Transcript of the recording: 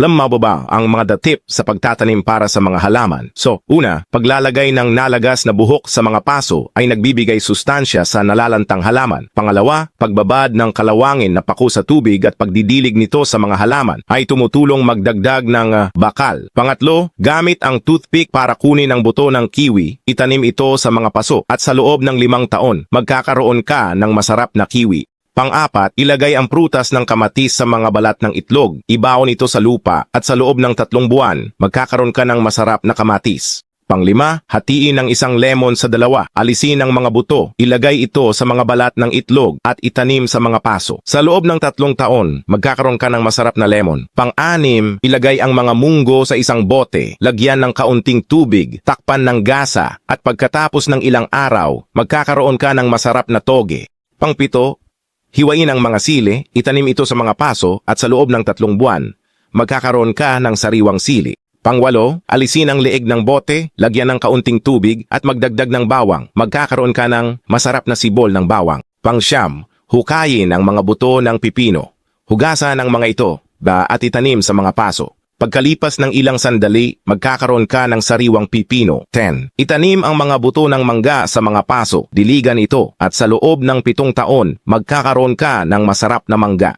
Alam mo ba ang mga tip sa pagtatanim para sa mga halaman? So, una, paglalagay ng nalagas na buhok sa mga paso ay nagbibigay sustansya sa nalalantang halaman. Pangalawa, pagbabad ng kalawangin na paku sa tubig at pagdidilig nito sa mga halaman ay tumutulong magdagdag ng bakal. Pangatlo, gamit ang toothpick para kunin ang buto ng kiwi, itanim ito sa mga paso at sa loob ng 5 taon, magkakaroon ka ng masarap na kiwi. Pang-apat, ilagay ang prutas ng kamatis sa mga balat ng itlog, ibaon ito sa lupa at sa loob ng 3 buwan, magkakaroon ka ng masarap na kamatis. Pang-5, hatiin ang isang lemon sa 2, alisin ang mga buto, ilagay ito sa mga balat ng itlog at itanim sa mga paso. Sa loob ng 3 taon, magkakaroon ka ng masarap na lemon. Pang-6, ilagay ang mga munggo sa isang bote, lagyan ng kaunting tubig, takpan ng gasa at pagkatapos ng ilang araw, magkakaroon ka ng masarap na toge. Pang-7, hiwain ang mga sili, itanim ito sa mga paso at sa loob ng 3 buwan, magkakaroon ka ng sariwang sili. Pang-8, alisin ang leeg ng bote, lagyan ng kaunting tubig at magdagdag ng bawang, magkakaroon ka ng masarap na sibol ng bawang. Pang-9, hukayin ang mga buto ng pipino. Hugasan ang mga ito at itanim sa mga paso. Pagkalipas ng ilang sandali, magkakaroon ka ng sariwang pipino. 10. Itanim ang mga buto ng mangga sa mga paso, diligan ito, at sa loob ng 7 taon, magkakaroon ka ng masarap na mangga.